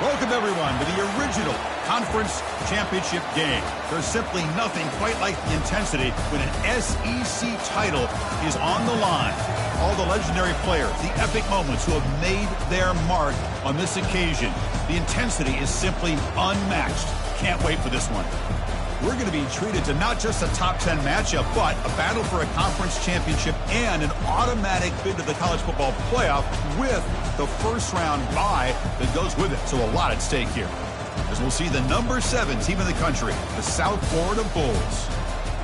Welcome, everyone, to the original Conference Championship game. There's simply nothing quite like the intensity when an SEC title is on the line. All the legendary players, the epic moments who have made their mark on this occasion. The intensity is simply unmatched. Can't wait for this one. We're going to be treated to not just a top 10 matchup, but a battle for a conference championship and an automatic bid to the college football playoff with the first round bye that goes with it. So a lot at stake here, as we'll see the number 7 team in the country, the South Florida Bulls,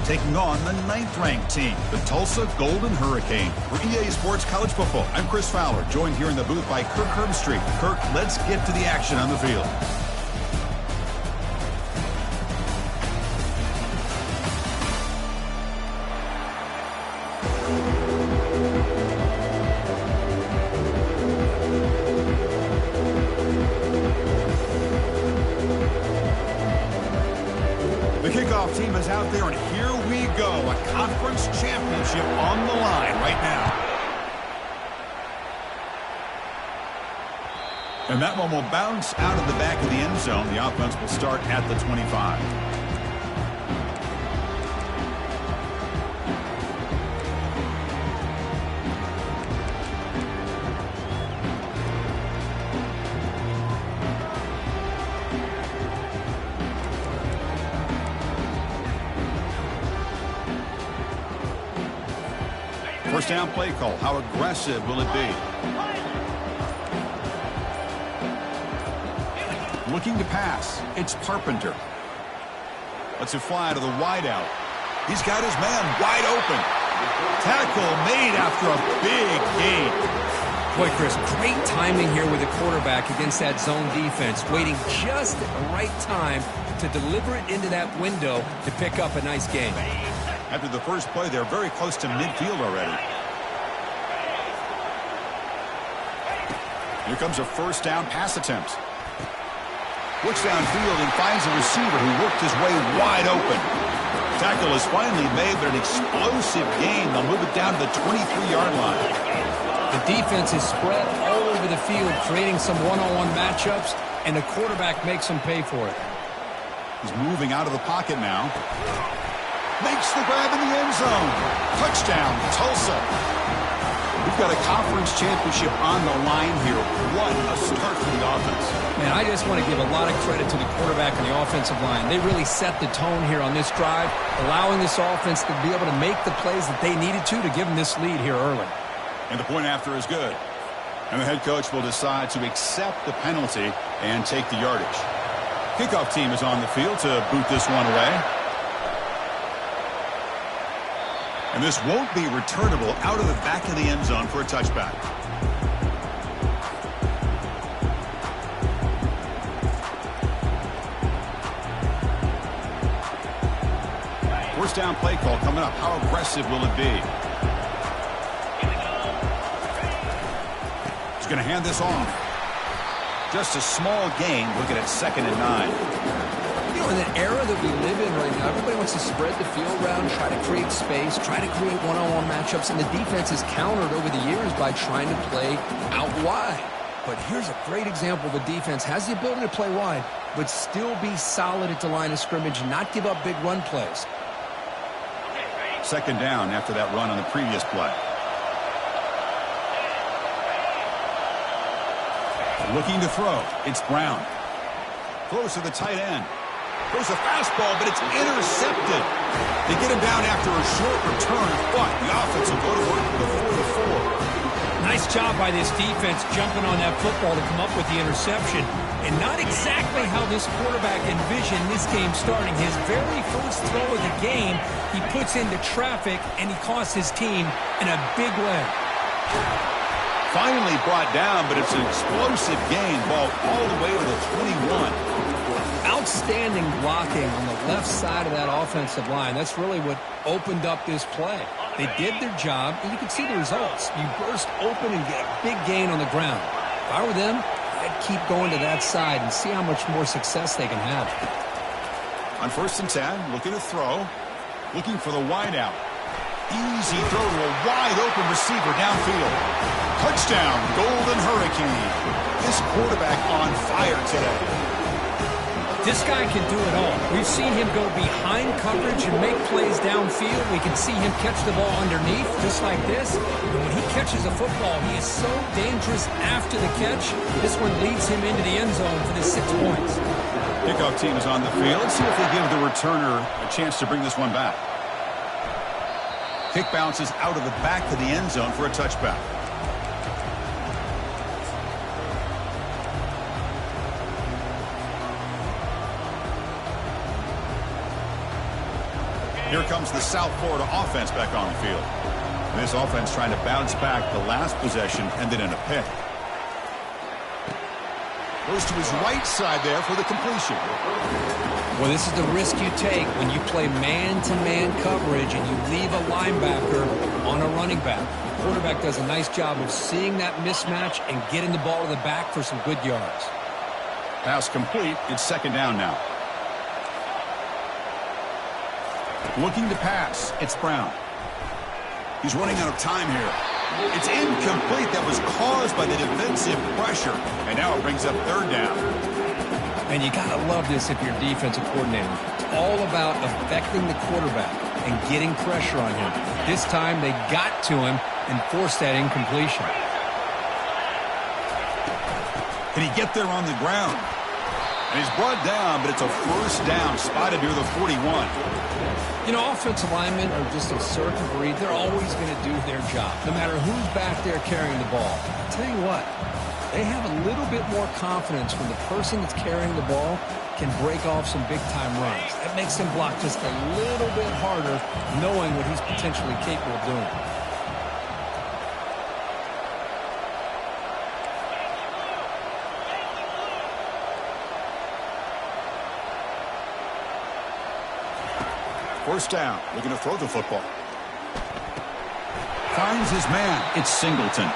taking on the 9th-ranked team, the Tulsa Golden Hurricane. For EA Sports College Football, I'm Chris Fowler, joined here in the booth by Kirk Herbstreit. Kirk, let's get to the action on the field. Team is out there, and here we go. A conference championship on the line right now. And that one will bounce out of the back of the end zone. The offense will start at the 25. First down play call. How aggressive will it be? Looking to pass. It's Carpenter. Lets it fly to the wideout. He's got his man wide open. Tackle made after a big gain. Boy, Chris, great timing here with the quarterback against that zone defense, waiting just at the right time to deliver it into that window to pick up a nice gain. After the first play, they're very close to midfield already. Here comes a first down pass attempt. Looks downfield and finds a receiver who worked his way wide open. Tackle is finally made, but an explosive gain. They'll move it down to the 23-yard line. The defense is spread all over the field, creating some one-on-one matchups, and the quarterback makes them pay for it. He's moving out of the pocket now. Makes the grab in the end zone. Touchdown, Tulsa. We've got a conference championship on the line here. What a start for the offense. Man, I just want to give a lot of credit to the quarterback and the offensive line. They really set the tone here on this drive, allowing this offense to be able to make the plays that they needed to give them this lead here early. And the point after is good. And the head coach will decide to accept the penalty and take the yardage. Kickoff team is on the field to boot this one away. And this won't be returnable out of the back of the end zone for a touchback. First down play call coming up. How aggressive will it be? He's going to hand this off. Just a small gain. Looking at 2nd and 9. You know, in the era that we live in right now, everybody wants to spread the field around, try to create space, try to create one-on-one matchups, and the defense is countered over the years by trying to play out wide. But here's a great example. The defense has the ability to play wide, but still be solid at the line of scrimmage and not give up big run plays. 2nd down after that run on the previous play. Looking to throw. It's Brown. Throws to the tight end. Throws a fastball, but it's intercepted. They get him down after a short return, but the offense will go to work with the 4-4. Nice job by this defense jumping on that football to come up with the interception. And not exactly how this quarterback envisioned this game starting. His very first throw of the game, he puts into traffic, and he costs his team in a big way. Finally brought down, but it's an explosive gain. Ball all the way to the 21. Outstanding blocking on the left side of that offensive line. That's really what opened up this play. They did their job, and you can see the results. You burst open and get a big gain on the ground. If I were them, I'd keep going to that side and see how much more success they can have. On 1st and 10, looking to throw. Looking for the wideout. easy throw to a wide-open receiver downfield. Touchdown, Golden Hurricane. This quarterback on fire today. This guy can do it all. We've seen him go behind coverage and make plays downfield. We can see him catch the ball underneath, just like this. And when he catches a football, he is so dangerous after the catch. This one leads him into the end zone for the 6 points. Kickoff team is on the field. Let's see if they give the returner a chance to bring this one back. Kick bounces out of the back to the end zone for a touchback. Here comes the South Florida offense back on the field. This offense trying to bounce back. The last possession ended in a pick. Goes to his right side there for the completion. Well, this is the risk you take when you play man-to-man coverage and you leave a linebacker on a running back. The quarterback does a nice job of seeing that mismatch and getting the ball to the back for some good yards. Pass complete. It's second down now. Looking to pass. It's Brown. He's running out of time here. It's incomplete. That was caused by the defensive pressure. And now it brings up third down. And you got to love this if you're a defensive coordinator. It's all about affecting the quarterback and getting pressure on him. This time they got to him and forced that incompletion. Can he get there on the ground? And he's brought down, but it's a first down, spotted near the 41. You know, offensive linemen are just a certain breed. They're always going to do their job, no matter who's back there carrying the ball. I'll tell you what, they have a little bit more confidence when the person that's carrying the ball can break off some big-time runs. That makes them block just a little bit harder, knowing what he's potentially capable of doing. First down, looking to throw the football. Finds his man. It's Singleton.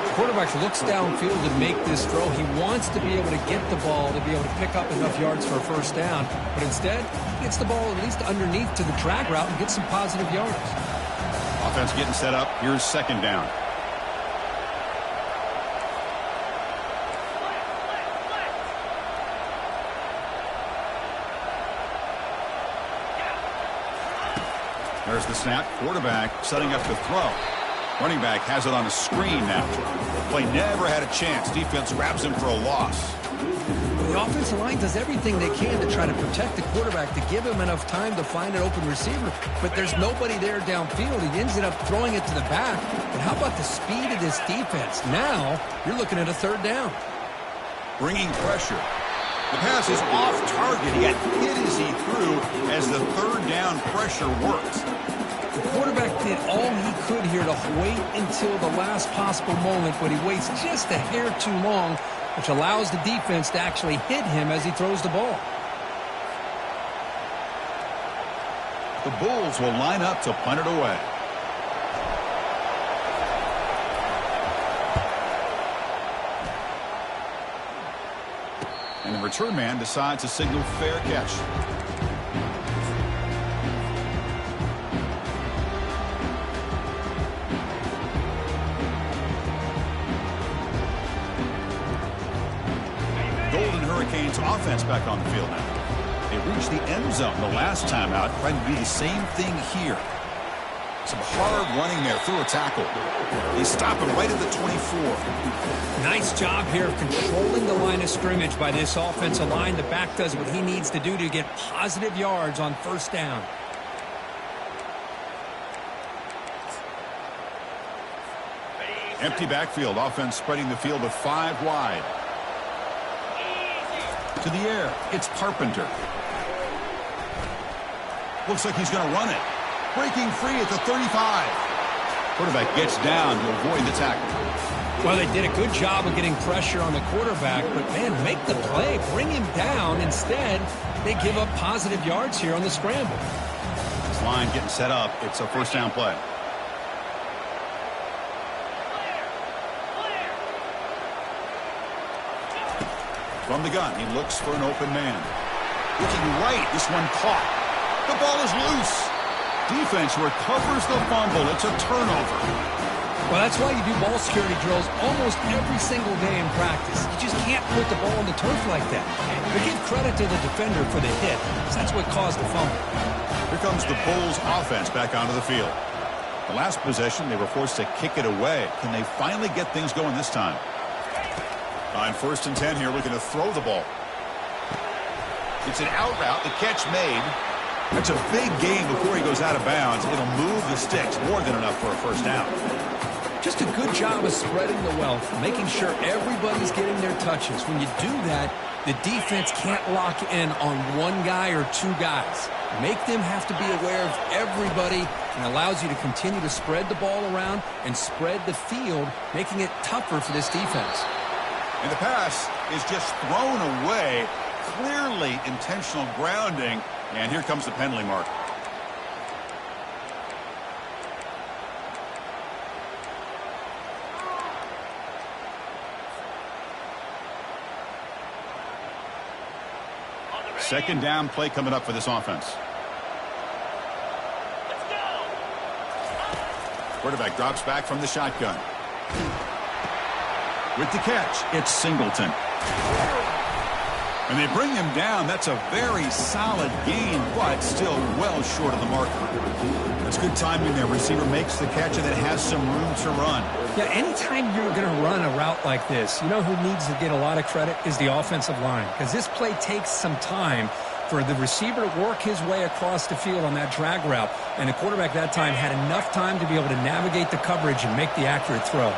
The quarterback looks downfield to make this throw. He wants to be able to get the ball to be able to pick up enough yards for a first down. But instead, he gets the ball at least underneath to the drag route and gets some positive yards. Offense getting set up. Here's second down. There's the snap. Quarterback setting up the throw. Running back has it on a screen now. Play never had a chance. Defense grabs him for a loss. The offensive line does everything they can to try to protect the quarterback to give him enough time to find an open receiver. But there's nobody there downfield. He ends up throwing it to the back. And how about the speed of this defense? Now you're looking at a third down. Bringing pressure. The pass is off target. He got hit as he threw as the third down pressure worked. The quarterback did all he could here to wait until the last possible moment, but he waits just a hair too long, which allows the defense to actually hit him as he throws the ball. The Bulls will line up to punt it away. And the return man decides to signal fair catch. Golden Hurricanes offense back on the field now. They reached the end zone the last time out, trying to do the same thing here. Some hard running there through a tackle. They stop him right at the 24. Nice job here of controlling the line of scrimmage by this offensive line. The back does what he needs to do to get positive yards on first down. Empty backfield. Offense spreading the field with 5 wide. To the air. It's Carpenter. Looks like he's going to run it. Breaking free at the 35. Quarterback gets down to avoid the tackle. Well, they did a good job of getting pressure on the quarterback, but, man, make the play. Bring him down. Instead, they give up positive yards here on the scramble. This line getting set up. It's a first down play. From the gun, he looks for an open man. Looking right, this one caught. The ball is loose. Defense recovers the fumble. It's a turnover. Well, that's why you do ball security drills almost every single day in practice. You just can't put the ball on the turf like that. But give credit to the defender for the hit, because that's what caused the fumble. Here comes the Bulls offense back onto the field. The last possession, they were forced to kick it away. Can they finally get things going this time? On 1st and 10 here, looking to throw the ball. It's an out route. The catch made. That's a big gain before he goes out of bounds. It'll move the sticks, more than enough for a first down. Just a good job of spreading the wealth, making sure everybody's getting their touches. When you do that, the defense can't lock in on one guy or two guys. Make them have to be aware of everybody, and allows you to continue to spread the ball around and spread the field, making it tougher for this defense. And the pass is just thrown away. Clearly intentional grounding. And here comes the penalty mark. Second down play coming up for this offense. Let's go. Quarterback drops back from the shotgun. With the catch, it's Singleton. And they bring him down. That's a very solid gain, but still well short of the marker. That's good timing there. Receiver makes the catch and then has some room to run. Yeah, anytime you're going to run a route like this, you know who needs to get a lot of credit is the offensive line. Because this play takes some time for the receiver to work his way across the field on that drag route. And the quarterback that time had enough time to be able to navigate the coverage and make the accurate throw.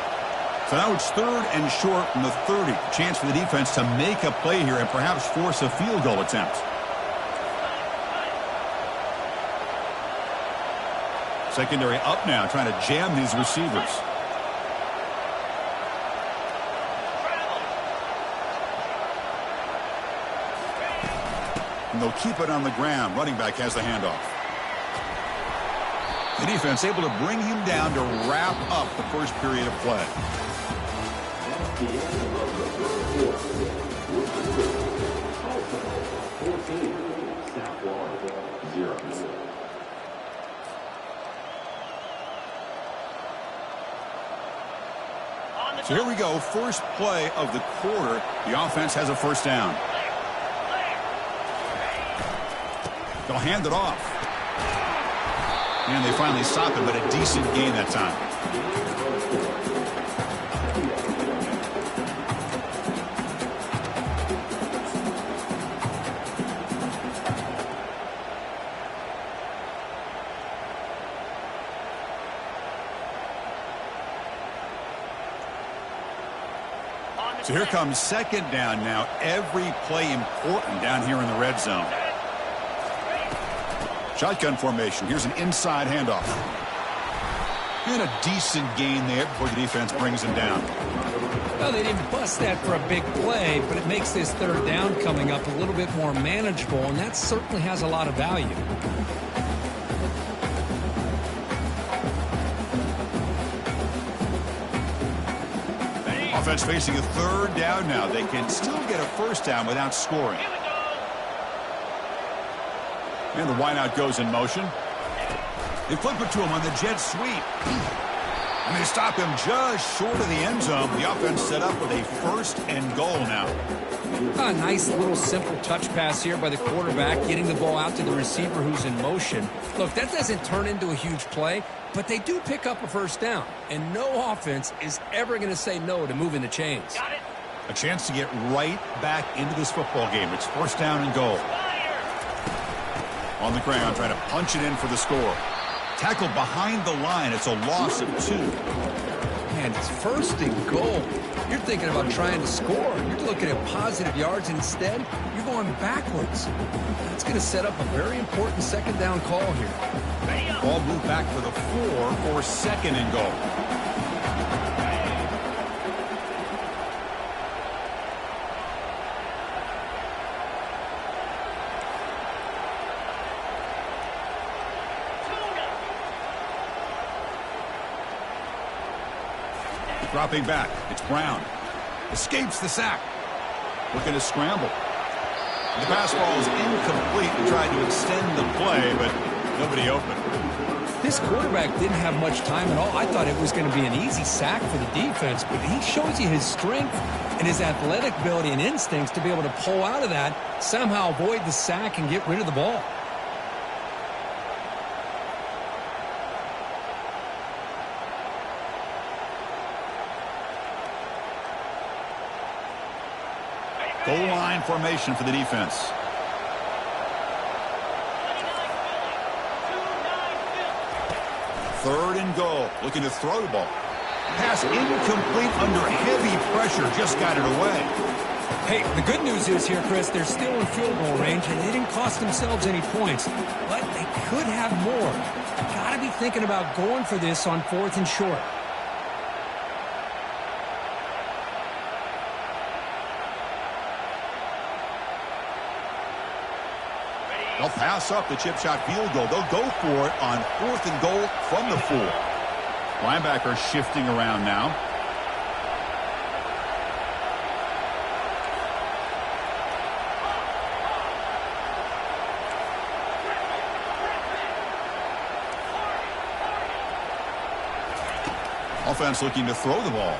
So now it's 3rd and short from the 30. Chance for the defense to make a play here and perhaps force a field goal attempt. Secondary up now, trying to jam these receivers. And they'll keep it on the ground. Running back has the handoff. The defense able to bring him down to wrap up the first period of play. So here we go, first play of the quarter. The offense has a first down. They'll hand it off. And they finally stop it, but a decent gain that time. So here comes second down now. Every play important down here in the red zone. Shotgun formation. Here's an inside handoff. And a decent gain there before the defense brings him down. Well, they didn't bust that for a big play, but it makes this third down coming up a little bit more manageable, and that certainly has a lot of value. Offense facing a third down now. They can still get a first down without scoring. And the wideout goes in motion. They flip it to him on the jet sweep. And they stop him just short of the end zone. The offense set up with a 1st and goal now. A nice little simple touch pass here by the quarterback, getting the ball out to the receiver who's in motion. Look, that doesn't turn into a huge play, but they do pick up a first down. And no offense is ever going to say no to moving the chains. Got it. A chance to get right back into this football game. It's 1st down and goal. On the ground, trying to punch it in for the score. Tackled behind the line. It's a loss of 2. And it's 1st and goal. You're thinking about trying to score. You're looking at positive yards. Instead, you're going backwards. That's going to set up a very important second down call here. Ball moved back for the 4 for 2nd and goal. Dropping back, it's Brown. Escapes the sack. Looking to scramble. The pass ball is incomplete and tried to extend the play, but Nobody open. This quarterback didn't have much time at all. I thought it was going to be an easy sack for the defense, but he shows you his strength and his athletic ability and instincts to be able to pull out of that, somehow avoid the sack and get rid of the ball. Goal line formation for the defense. Third and goal. Looking to throw the ball. Pass incomplete under heavy pressure. Just got it away. Hey, the good news is here, Chris, they're still in field goal range, and they didn't cost themselves any points. But they could have more. Got to be thinking about going for this on 4th and short. They'll pass up the chip shot field goal. They'll go for it on 4th and goal from the 4. Linebacker shifting around now. Offense looking to throw the ball.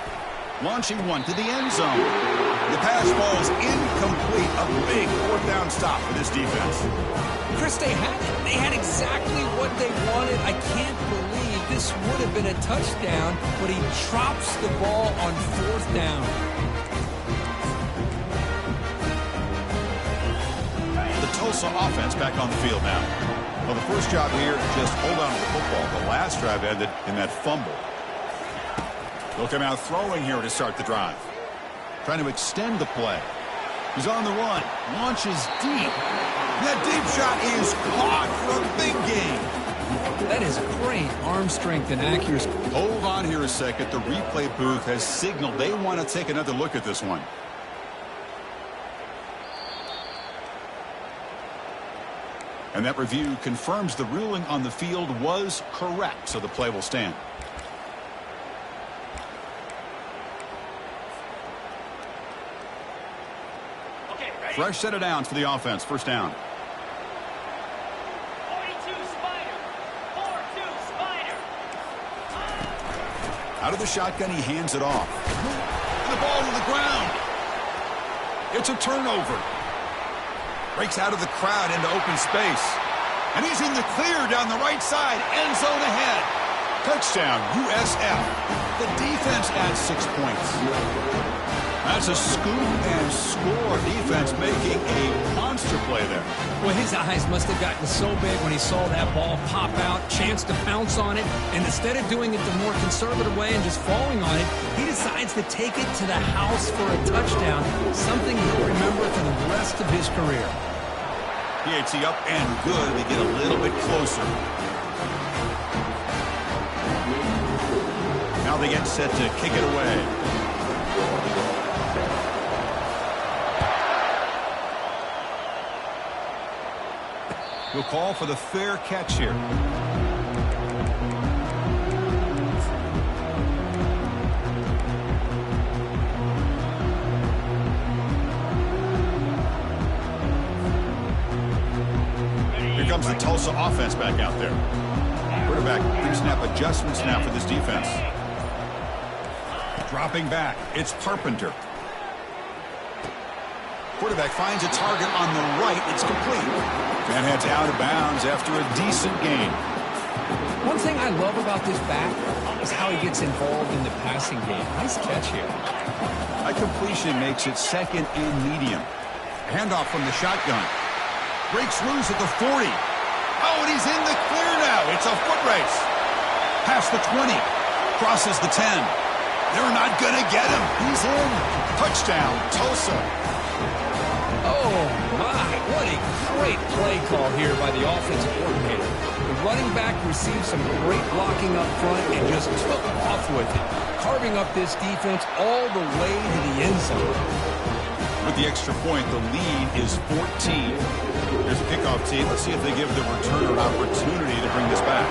Launching one to the end zone. The pass falls incomplete. A big 4th down stop for this defense. Chris, they had it. They had exactly what they wanted. I can't believe this would have been a touchdown, but he drops the ball on 4th down. The Tulsa offense back on the field now. Well, the first job here, just hold on to the football. The last drive ended in that fumble. They'll come out throwing here to start the drive. Trying to extend the play. He's on the run. Launches deep. That deep shot is caught for a big gain. That is great arm strength and accuracy. Hold on here a second. The replay booth has signaled they want to take another look at this one. And that review confirms the ruling on the field was correct, so the play will stand. Fresh set of downs for the offense. First down. 42 Spider. 4-2 Spider. Out of the shotgun, he hands it off. And the ball to the ground. It's a turnover. Breaks out of the crowd into open space. And he's in the clear down the right side. End zone ahead. Touchdown, USF. The defense adds 6 points. That's a scoop and score. Defense making a monster play there. Well, his eyes must have gotten so big when he saw that ball pop out, chance to pounce on it, and instead of doing it the more conservative way and just falling on it, he decides to take it to the house for a touchdown, something he'll remember for the rest of his career. PAT up and good. They get a little bit closer. Now they get set to kick it away. We'll call for the fair catch here. Here comes the Tulsa offense back out there. Quarterback pre-snap adjustments now for this defense. Dropping back, it's Carpenter. Quarterback finds a target on the right. It's complete. And heads out of bounds after a decent gain. One thing I love about this back is how he gets involved in the passing game. Nice catch here. A completion makes it 2nd and medium. Handoff from the shotgun. Breaks loose at the 40. Oh, and he's in the clear now. It's a foot race. Past the 20. Crosses the 10. They're not going to get him. He's in. Touchdown, Tulsa. Oh, my. What a great play call here by the offensive coordinator. The running back received some great blocking up front and just took off with it, carving up this defense all the way to the end zone. With the extra point, the lead is 14. There's a kickoff team. Let's see if they give the returner an opportunity to bring this back.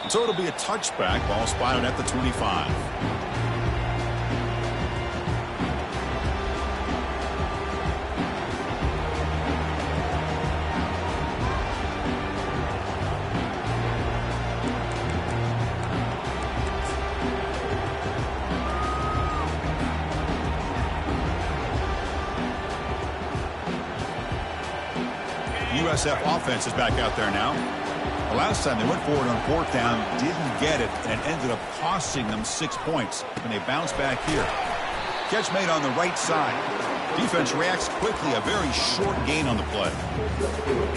So it'll be a touchback. Ball spotted at the 25. USF offense is back out there now. The last time they went forward on 4th down, didn't get it, and it ended up costing them 6 points when they bounced back here. Catch made on the right side. Defense reacts quickly, a very short gain on the play.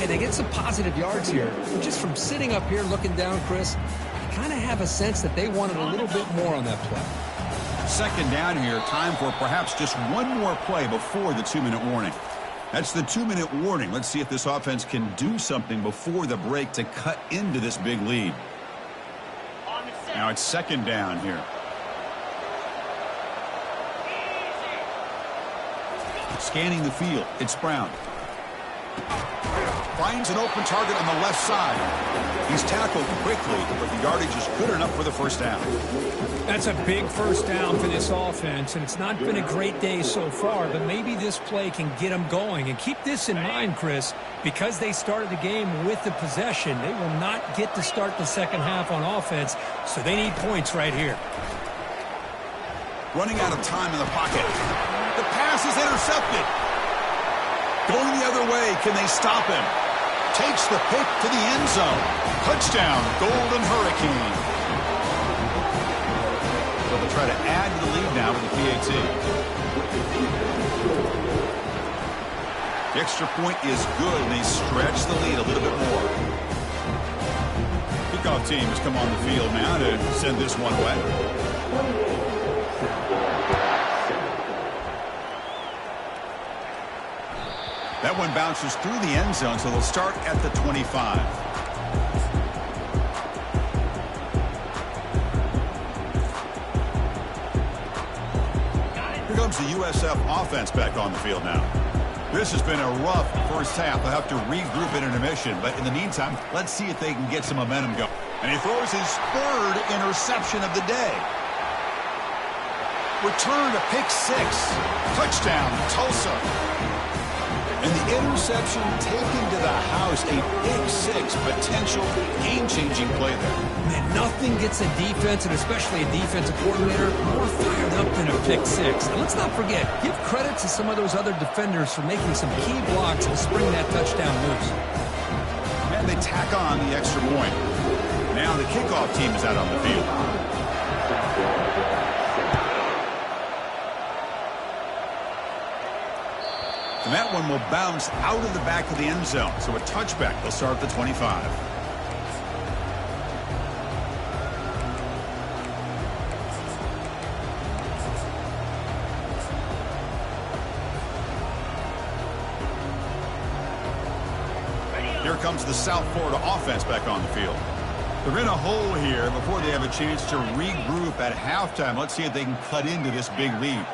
And they get some positive yards here. Just from sitting up here looking down, Chris, I kind of have a sense that they wanted a little bit more on that play. 2nd down here, time for perhaps just one more play before the 2-minute warning. That's the 2-minute warning. Let's see if this offense can do something before the break to cut into this big lead. Now it's 2nd down here. Scanning the field, it's Brown. Finds an open target on the left side. He's tackled quickly, but the yardage is good enough for the 1st down. That's a big 1st down for this offense, and it's not been a great day so far, but maybe this play can get them going. And keep this in mind, Chris, because they started the game with the possession, they will not get to start the 2nd half on offense, so they need points right here. Running out of time in the pocket. The pass is intercepted. Going the other way, can they stop him? Takes the pick to the end zone. Touchdown, Golden Hurricane. So they'll try to add to the lead now with the PAT. The extra point is good, and they stretch the lead a little bit more. Kickoff team has come on the field now to send this one away. That one bounces through the end zone, so they'll start at the 25. Here comes the USF offense back on the field now. This has been a rough 1st half. They'll have to regroup at intermission, but in the meantime, let's see if they can get some momentum going. And he throws his 3rd interception of the day. Return to pick 6. Touchdown, Tulsa. And the interception taken to the house, a pick 6, potential game-changing play there. Man, nothing gets a defense, and especially a defensive coordinator, more fired up than a pick 6. And let's not forget, give credit to some of those other defenders for making some key blocks to spring that touchdown loose. And they tack on the extra point. Now the kickoff team is out on the field. And that one will bounce out of the back of the end zone. So a touchback. They'll start at the 25. Here comes the South Florida offense back on the field. They're in a hole here before they have a chance to regroup at halftime. Let's see if they can cut into this big lead.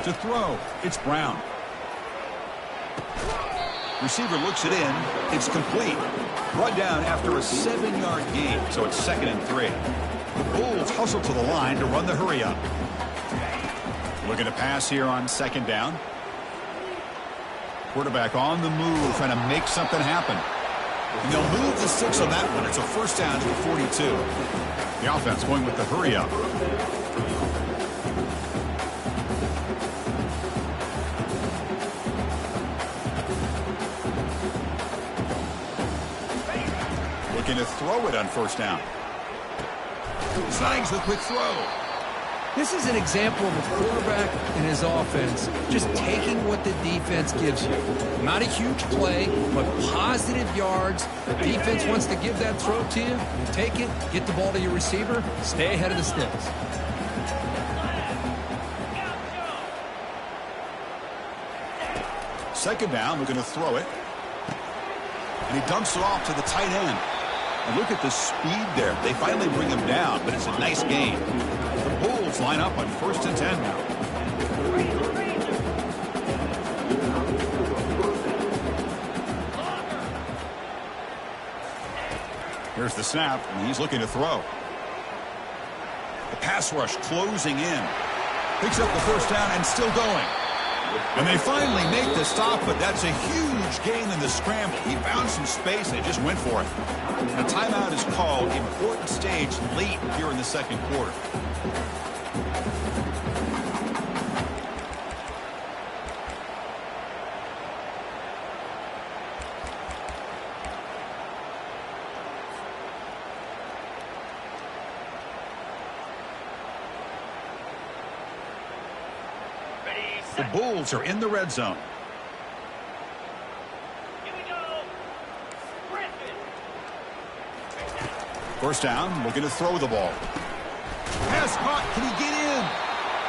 To throw, it's Brown. Receiver looks it in. It's complete. Brought down after a 7-yard gain, so it's 2nd and 3. The Bulls hustle to the line to run the hurry up. Looking to pass here on 2nd down. Quarterback on the move, trying to make something happen. And they'll move the 6 on that one. It's a 1st down to the 42. The offense going with the hurry up. Looking to throw it on 1st down. Snags the quick throw. This is an example of a quarterback and his offense just taking what the defense gives you. Not a huge play, but positive yards. The defense wants to give that throw to you. You take it, get the ball to your receiver, stay ahead of the sticks. Second down, looking to throw it. And he dumps it off to the tight end. And look at the speed there. They finally bring him down, but it's a nice gain. The Bulls line up on 1st and 10 now. Here's the snap, and he's looking to throw. The pass rush closing in. Picks up the 1st down and still going. And they finally make the stop, but that's a huge gain in the scramble. He found some space, and they just went for it. And a timeout is called. Important stage late here in the 2nd quarter. The Bulls are in the red zone. Here we go. Griffin. First down, looking to throw the ball. Pass caught. Can he get in?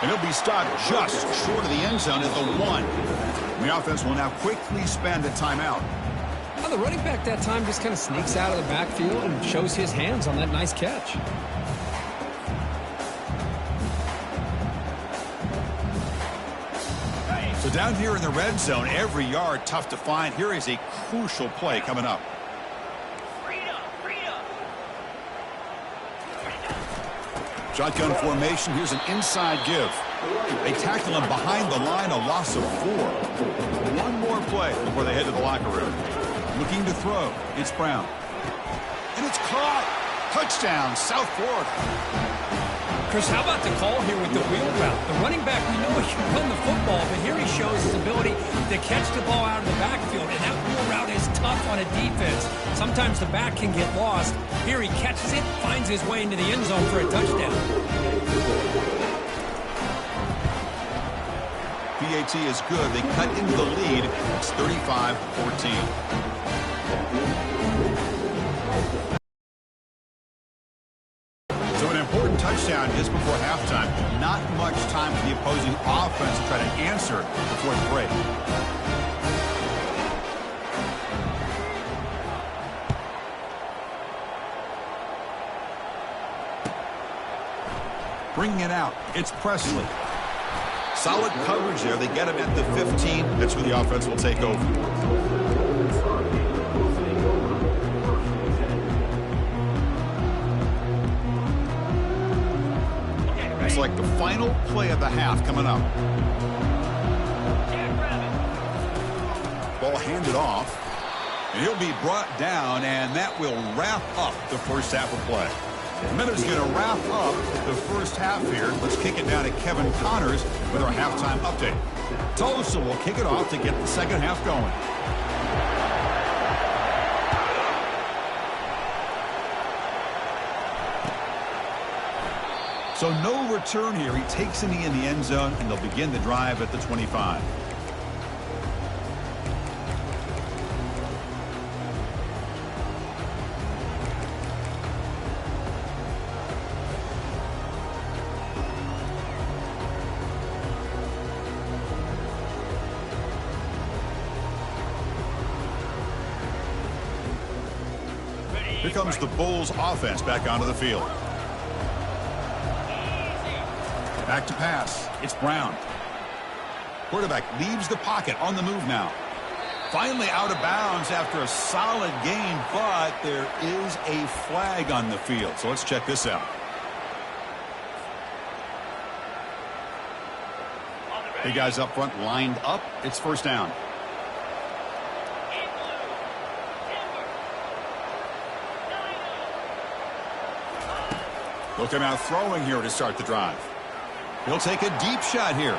And he'll be stopped just short of the end zone at the 1. And the offense will now quickly spend a timeout. Well, the running back that time just kind of sneaks out of the backfield and shows his hands on that nice catch. So down here in the red zone, every yard tough to find. Here is a crucial play coming up. Freedom. Shotgun formation. Here's an inside give. They tackle him behind the line, a loss of 4. One more play before they head to the locker room. Looking to throw. It's Brown. And it's caught. Touchdown, South Florida. Chris, how about the call here with the wheel route? The running back, we know he can run the football, but here he shows his ability to catch the ball out of the backfield, and that wheel route is tough on a defense. Sometimes the back can get lost. Here he catches it, finds his way into the end zone for a touchdown. PAT is good. They cut into the lead. It's 35-14. So an important touchdown just before halftime. Not much time for the opposing offense to try to answer before the break. Bringing it out. It's Presley. Solid coverage there. They get him at the 15. That's where the offense will take over. It's like the final play of the half coming up. Ball handed off. And he'll be brought down, and that will wrap up the first half of play. The Minutes going to wrap up the first half here. Let's kick it down to Kevin Connors with our halftime update. Tulsa will kick it off to get the second half going. So no return here. He takes a knee in the end zone, and they'll begin the drive at the 25. Here comes the Bulls offense back onto the field. Back to pass. It's Brown. Quarterback leaves the pocket on the move now. Finally out of bounds after a solid game, but there is a flag on the field. So let's check this out. The guys up front lined up. It's first down. Looking out throwing here to start the drive. He'll take a deep shot here.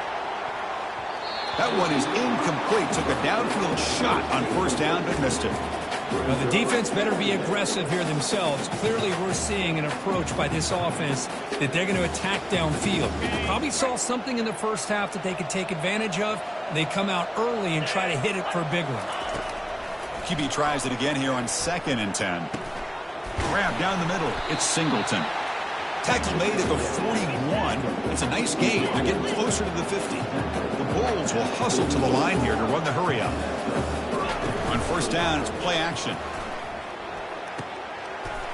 That one is incomplete. Took a downfield shot on first down, but missed it. Well, the defense better be aggressive here themselves. Clearly, we're seeing an approach by this offense that they're going to attack downfield. Probably saw something in the first half that they could take advantage of. They come out early and try to hit it for a big one. QB tries it again here on 2nd and 10. Grab down the middle. It's Singleton. Tackle made at the 41. It's a nice gain. They're getting closer to the 50. The Bulls will hustle to the line here to run the hurry up. On first down, it's play action.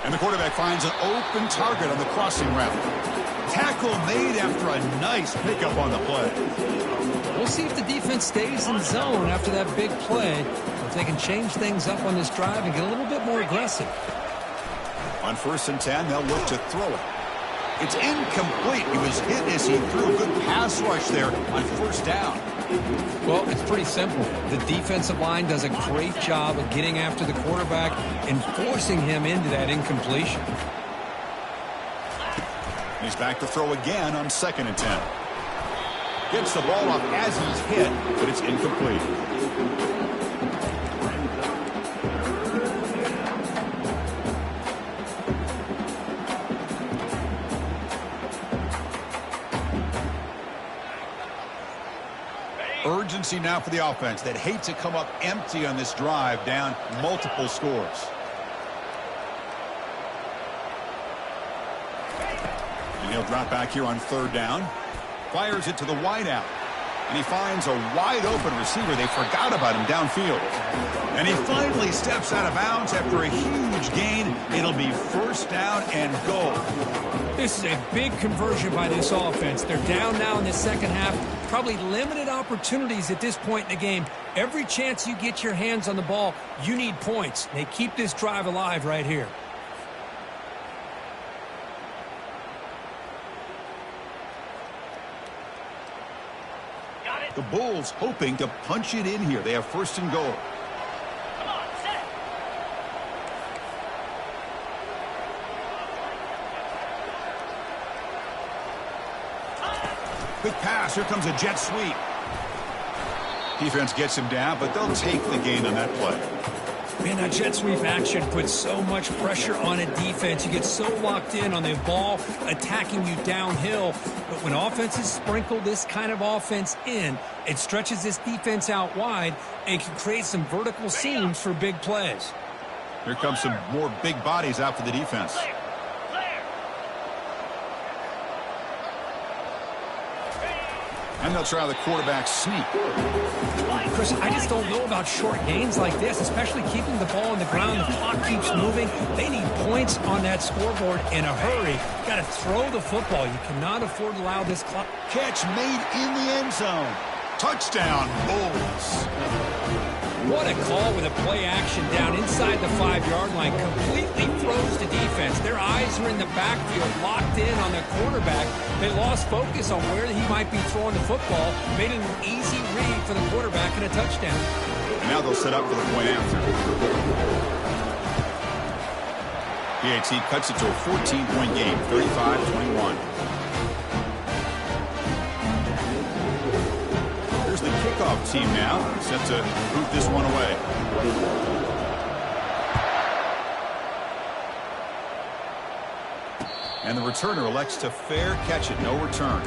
And the quarterback finds an open target on the crossing route. Tackle made after a nice pickup on the play. We'll see if the defense stays in zone after that big play. If they can change things up on this drive and get a little bit more aggressive. On 1st and 10, they'll look to throw it. It's incomplete. He was hit as he threw a good pass rush there on first down. Well, it's pretty simple. The defensive line does a great job of getting after the quarterback and forcing him into that incompletion. He's back to throw again on 2nd and 10. Gets the ball up as he's hit, but it's incomplete. urgency now for the offense. They'd hate to come up empty on this drive, down multiple scores. And he'll drop back here on third down. Fires it to the wideout. And he finds a wide-open receiver. They forgot about him downfield. And he finally steps out of bounds after a huge gain. It'll be first down and goal. This is a big conversion by this offense. They're down now in the second half. Probably limited opportunities at this point in the game. Every chance you get your hands on the ball, you need points. They keep this drive alive right here. The Bulls hoping to punch it in here. They have first and goal. Come on, set. Quick pass. Here comes a jet sweep. Defense gets him down, but they'll take the gain on that play. Man, that jet sweep action puts so much pressure on a defense. You get so locked in on the ball attacking you downhill. But when offenses sprinkle this kind of offense in, it stretches this defense out wide and can create some vertical seams for big plays. Here comes some more big bodies out for the defense. Clear. And they'll try the quarterback sneak. Chris, I just don't know about short gains like this, especially keeping the ball on the ground. The clock keeps moving. They need points on that scoreboard in a hurry. Got to throw the football. You cannot afford to allow this clock. Catch made in the end zone. Touchdown, Bulls. What a call with a play action down inside the 5-yard line. Completely throws the defense. Their eyes are in the backfield, locked in on the quarterback. They lost focus on where he might be throwing the football. Made it an easy read for the quarterback and a touchdown. And now they'll set up for the point after. PAT cuts it to a 14-point game, 35-21. Here's the kickoff team now, set to boot this one away. And the returner elects to fair catch it, no return.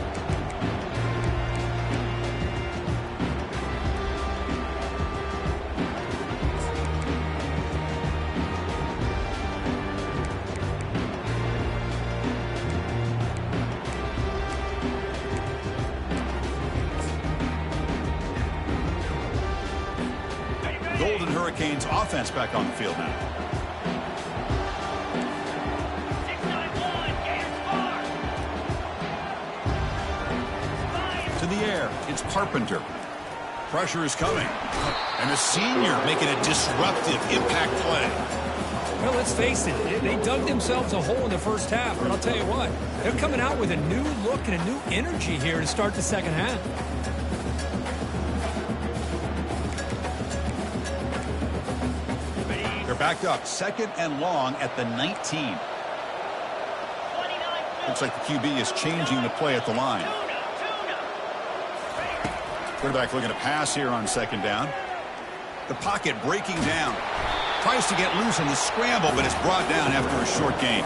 Golden Hurricanes offense back on the field now. 6-9-1, Gators far. To the air, it's Carpenter. Pressure is coming. And the senior making a disruptive impact play. Well, let's face it, they dug themselves a hole in the first half. But I'll tell you what, they're coming out with a new look and a new energy here to start the second half. They're backed up, second and long at the 19. Looks like the QB is changing the play at the line. Quarterback looking to pass here on second down. The pocket breaking down. Tries to get loose in the scramble, but it's brought down after a short gain.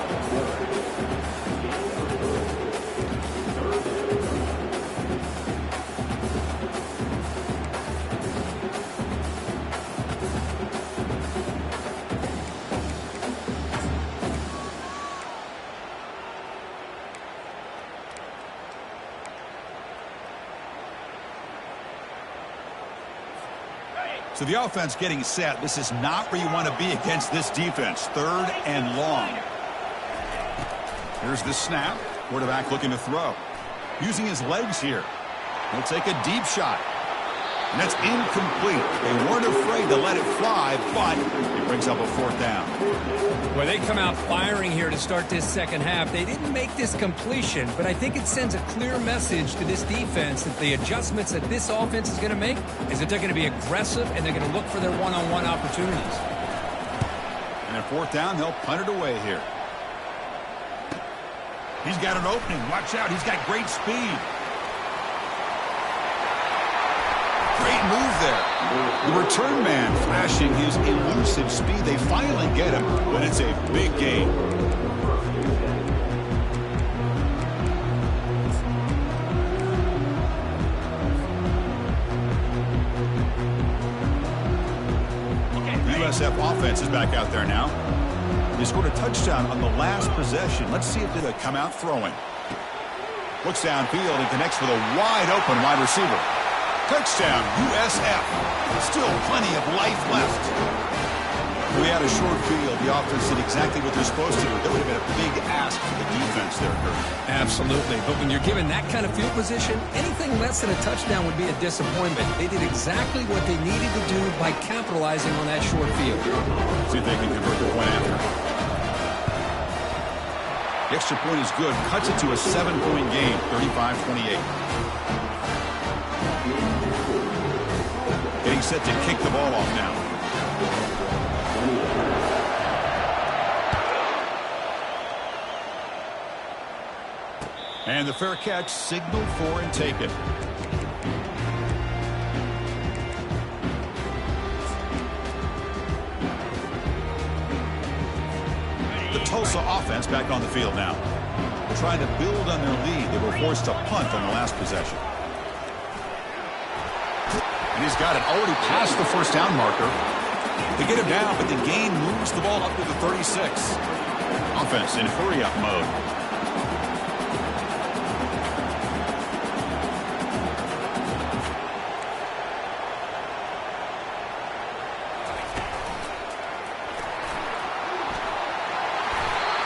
So the offense getting set. This is not where you want to be against this defense. Third and long. Here's the snap. Quarterback looking to throw. Using his legs here. He'll take a deep shot. And that's incomplete. They weren't afraid to let it fly, but it brings up a fourth down. Well, they come out firing here to start this second half. They didn't make this completion, but I think it sends a clear message to this defense that the adjustments that this offense is going to make is that they're going to be aggressive and they're going to look for their one-on-one opportunities. And at fourth down, they'll punt it away here. He's got an opening. Watch out. He's got great speed. Great move there. The return man flashing his elusive speed. They finally get him, but it's a big gain. USF offense is back out there now. He scored a touchdown on the last possession. Let's see if they come out throwing. Looks downfield and connects with a wide-open wide receiver. Touchdown, USF. Still plenty of life left. We had a short field. The offense did exactly what they're supposed to do. That would have been a big ask for the defense there, Kurt. Absolutely. But when you're given that kind of field position, anything less than a touchdown would be a disappointment. They did exactly what they needed to do by capitalizing on that short field. See if they can convert the point after. The extra point is good. Cuts it to a 7-point game, 35-28. Getting set to kick the ball off now. And the fair catch, signaled for and taken. The Tulsa offense back on the field now. They're trying to build on their lead. They were forced to punt on the last possession. And he's got it already past the first down marker. They get him down, but the gain moves the ball up to the 36. Offense in hurry-up mode.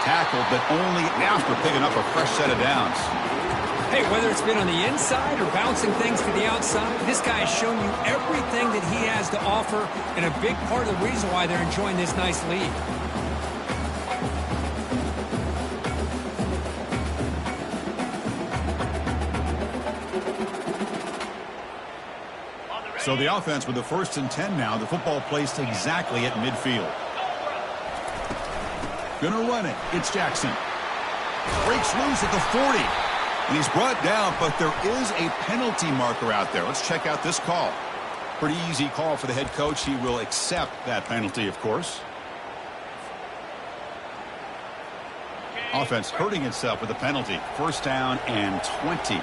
Tackled, but only after picking up a fresh set of downs. Hey, whether it's been on the inside or bouncing things to the outside, this guy has shown you everything that he has to offer, and a big part of the reason why they're enjoying this nice lead. So the offense with the 1st and 10 now. The football placed exactly at midfield. Gonna run it. It's Jackson. Breaks loose at the 40. And he's brought down, but there is a penalty marker out there. Let's check out this call. Pretty easy call for the head coach. He will accept that penalty, of course. Offense hurting itself with a penalty. 1st down and 20.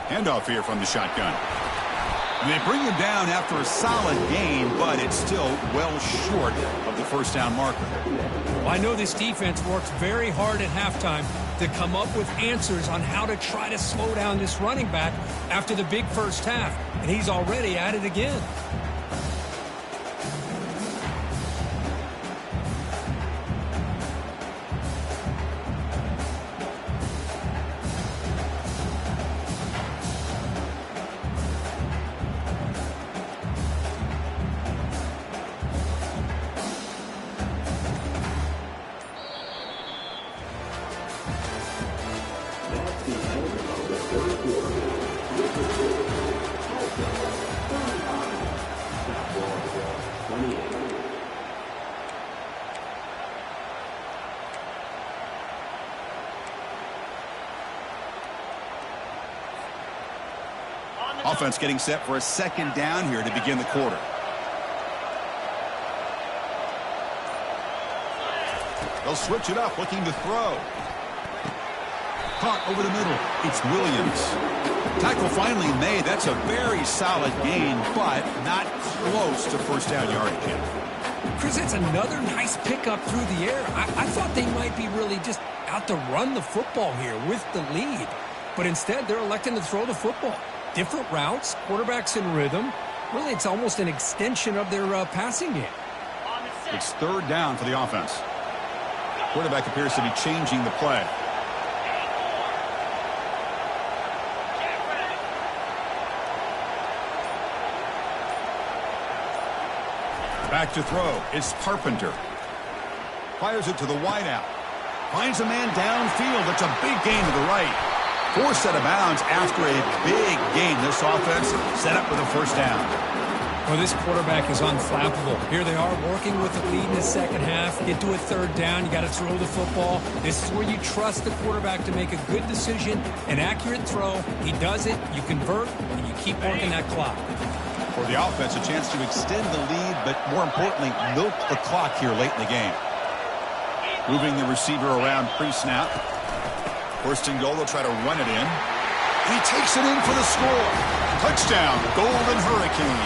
Handoff here from the shotgun. And they bring him down after a solid gain, but it's still well short of the 1st down marker. Well, I know this defense works very hard at halftime to come up with answers on how to try to slow down this running back after the big first half, and he's already at it again. Offense getting set for a 2nd down here to begin the quarter. They'll switch it up, looking to throw. Caught over the middle. It's Williams. Tackle finally made. That's a very solid gain, but not close to 1st down yardage yet. Chris, it's another nice pickup through the air. I thought they might be really just out to run the football here with the lead. But instead, they're electing to throw the football. Different routes, quarterbacks in rhythm. Really, it's almost an extension of their passing game. It's 3rd down for the offense. Quarterback appears to be changing the play. Back to throw. It's Carpenter. Fires it to the wideout. Finds a man downfield. It's a big gain to the right. Forced out of bounds after a big gain. This offense set up with a 1st down. Well, this quarterback is unflappable. Here they are working with the lead in the 2nd half. Get to a 3rd down. You got to throw the football. This is where you trust the quarterback to make a good decision, an accurate throw. He does it. You convert, and you keep working that clock. For the offense, a chance to extend the lead, but more importantly, milk the clock here late in the game. Moving the receiver around pre-snap. 1st and goal, they'll try to run it in. And he takes it in for the score. Touchdown, Golden Hurricane.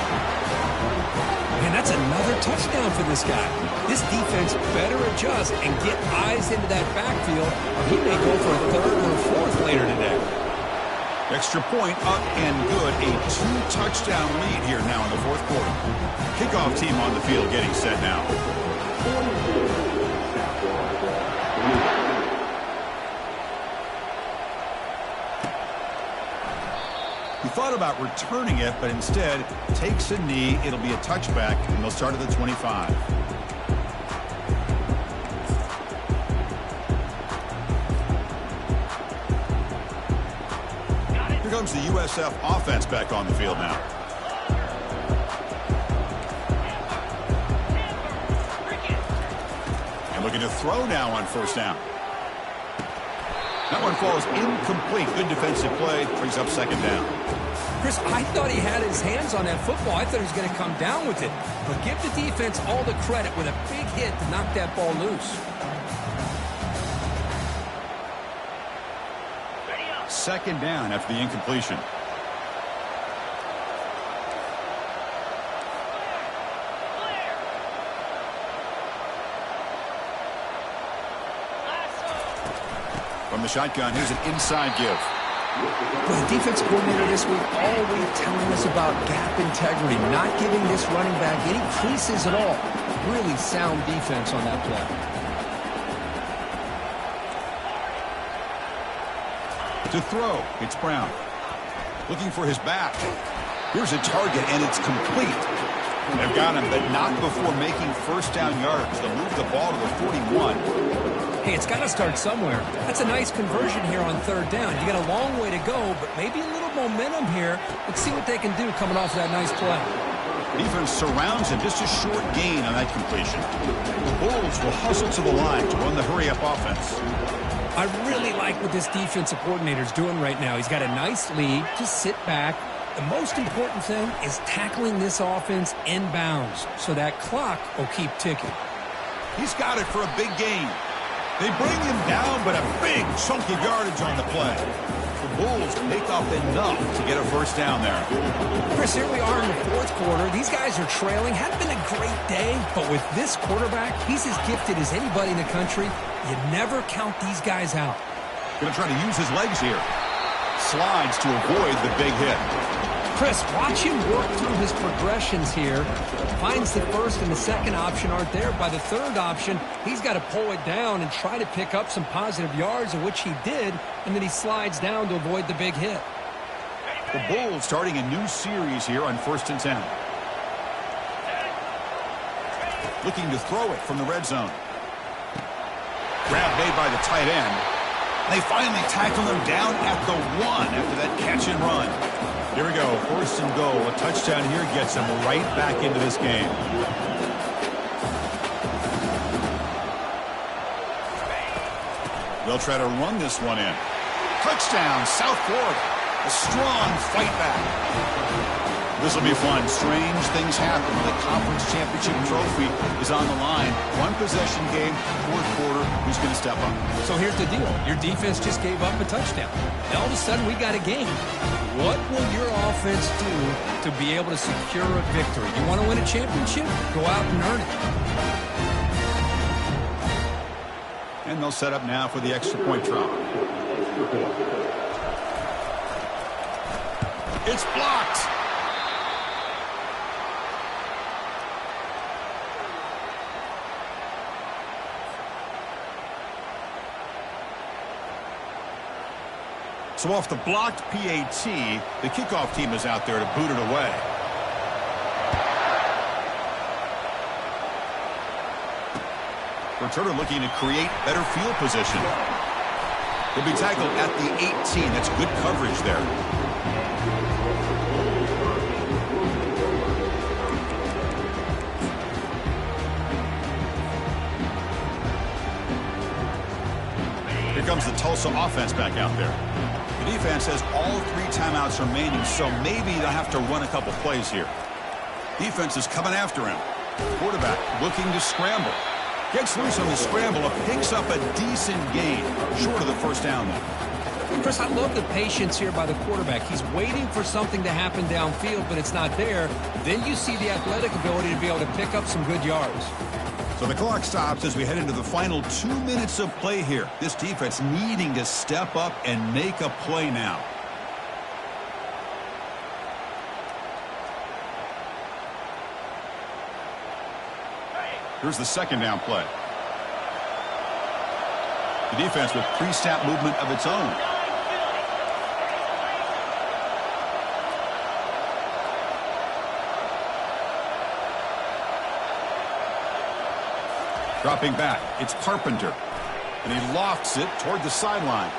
And that's another touchdown for this guy. This defense better adjust and get eyes into that backfield, or he may go for a third or a fourth later today. Extra point up and good. A 2-touchdown lead here now in the fourth quarter. Kickoff team on the field getting set now. He thought about returning it, but instead takes a knee. It'll be a touchback, and they'll start at the 25. Here comes the USF offense back on the field now. And looking to throw now on first down. That one falls incomplete. Good defensive play. Brings up second down. Chris, I thought he had his hands on that football. I thought he was going to come down with it. But give the defense all the credit with a big hit to knock that ball loose. Second down after the incompletion. From the shotgun, here's an inside give. Well, the defense coordinator this week always telling us about gap integrity, not giving this running back any creases at all. Really sound defense on that play. To throw, it's Brown. Looking for his back. Here's a target, and it's complete. They've got him, but not before making first down yards. They'll move the ball to the 41. Hey, it's got to start somewhere. That's a nice conversion here on third down. You got a long way to go, but maybe a little momentum here. Let's see what they can do coming off that nice play. Defense surrounds him. Just a short gain on that completion. The Bulls will hustle to the line to run the hurry-up offense. I really like what this defensive coordinator's doing right now. He's got a nice lead. Just sit back. The most important thing is tackling this offense inbounds so that clock will keep ticking. He's got it for a big gain. They bring him down, but a big chunk of yardage on the play. The Bulls pick up enough to get a first down there. Chris, here we are in the fourth quarter. These guys are trailing. Hadn't been a great day, but with this quarterback, he's as gifted as anybody in the country. You never count these guys out. Going to try to use his legs here. Slides to avoid the big hit. Chris, watch him work through his progressions here. Finds the first and the second option aren't there. By the third option, he's got to pull it down and try to pick up some positive yards, of which he did, and then he slides down to avoid the big hit. The Bulls starting a new series here on 1st and 10. Looking to throw it from the red zone. Grab made by the tight end. They finally tackle him down at the 1 after that catch and run. Here we go, 1st and goal. A touchdown here gets them right back into this game. They'll try to run this one in. Touchdown, South Florida. A strong fight back. This will be fun. Strange things happen when the conference championship trophy is on the line. One possession game, fourth quarter. Who's going to step up? So here's the deal. Your defense just gave up a touchdown. And all of a sudden, we got a game. What will your offense do to be able to secure a victory? You want to win a championship? Go out and earn it. And they'll set up now for the extra point drop. It's blocked. So off the blocked PAT, the kickoff team is out there to boot it away. Returner looking to create better field position. He'll be tackled at the 18. That's good coverage there. Here comes the Tulsa offense back out there. The defense has all 3 timeouts remaining, so maybe they'll have to run a couple plays here. Defense is coming after him. Quarterback looking to scramble. Gets loose on the scramble, picks up a decent gain. Short of the first down, though. Chris, I love the patience here by the quarterback. He's waiting for something to happen downfield, but it's not there. Then you see the athletic ability to be able to pick up some good yards. So the clock stops as we head into the final 2 minutes of play here. This defense needing to step up and make a play now. Here's the second down play. The defense with pre-snap movement of its own. Dropping back, it's Carpenter. And he lofts it toward the sideline.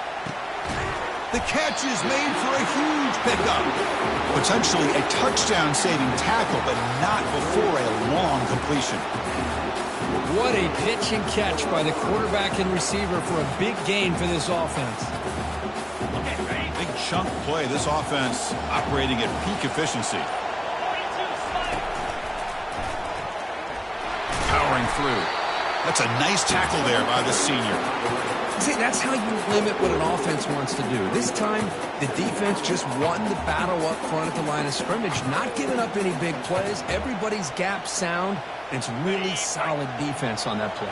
The catch is made for a huge pickup. Potentially a touchdown-saving tackle, but not before a long completion. What a pitch and catch by the quarterback and receiver for a big gain for this offense. Big chunk play. This offense operating at peak efficiency. Powering through. That's a nice tackle there by the senior. See, that's how you limit what an offense wants to do. This time, the defense just won the battle up front at the line of scrimmage, not giving up any big plays. Everybody's gap sound. It's really solid defense on that play.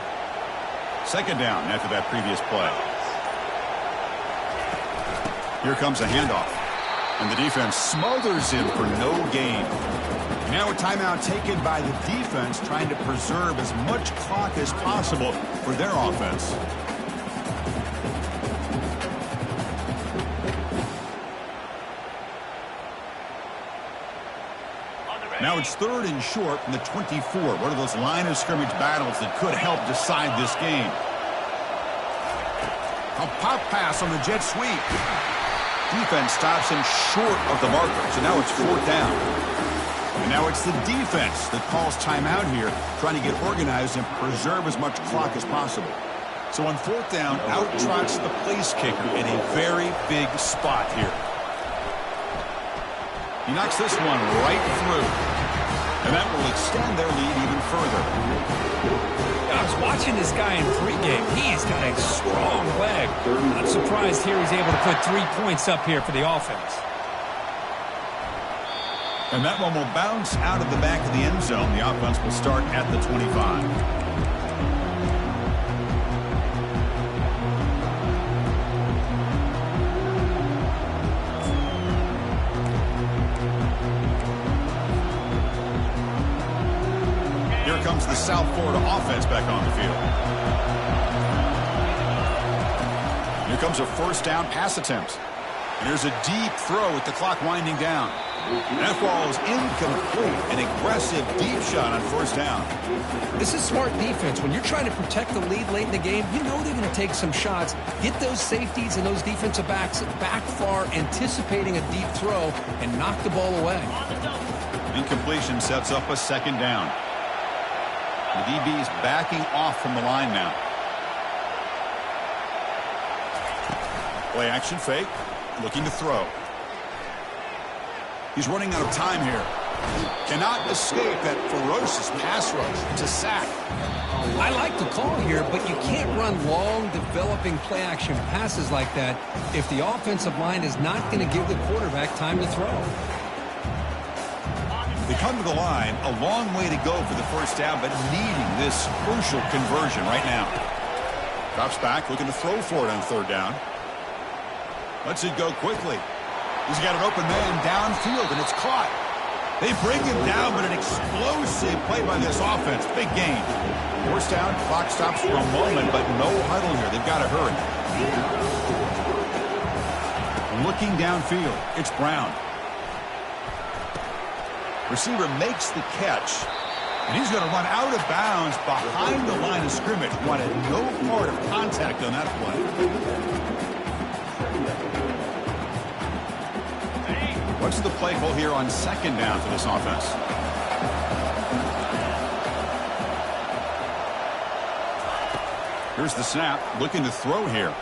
Second down after that previous play. Here comes a handoff. And the defense smothers him for no gain. Now a timeout taken by the defense, trying to preserve as much clock as possible for their offense. Now it's third and short from the 24. One of those line of scrimmage battles that could help decide this game. A pop pass on the jet sweep. Defense stops him short of the marker, so now it's fourth down. And now it's the defense that calls timeout here, trying to get organized and preserve as much clock as possible. So on fourth down, out trots the place kicker in a very big spot here. He knocks this one right through. And that will extend their lead even further. I was watching this guy in pregame. He's got a strong leg. Not surprised here he's able to put 3 points up here for the offense. And that one will bounce out of the back of the end zone. The offense will start at the 25. Here comes the South Florida offense back on the field. Here comes a first down pass attempt. And there's a deep throw with the clock winding down. That ball is incomplete. An aggressive deep shot on first down. This is smart defense. When you're trying to protect the lead late in the game, you know they're going to take some shots. Get those safeties and those defensive backs back far, anticipating a deep throw, and knock the ball away. Incompletion sets up a second down. The DB is backing off from the line now. Play action fake. Looking to throw. He's running out of time here. Cannot escape that ferocious pass rush. It's a sack. I like the call here, but you can't run long, developing play-action passes like that if the offensive line is not going to give the quarterback time to throw. They come to the line, a long way to go for the first down, but needing this crucial conversion right now. Drops back, looking to throw for it on third down. Lets it go quickly. He's got an open man downfield, and it's caught. They bring him down, but an explosive play by this offense. Big gain. First down, clock stops for a moment, but no huddle here. They've got to hurry. Looking downfield, it's Brown. Receiver makes the catch, and he's going to run out of bounds behind the line of scrimmage. Wanted no part of contact on that play. What's the play call here on second down for this offense? Here's the snap, looking to throw here.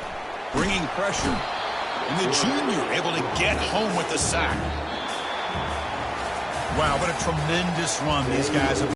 Bringing pressure. And the junior able to get home with the sack. Wow, what a tremendous run these guys have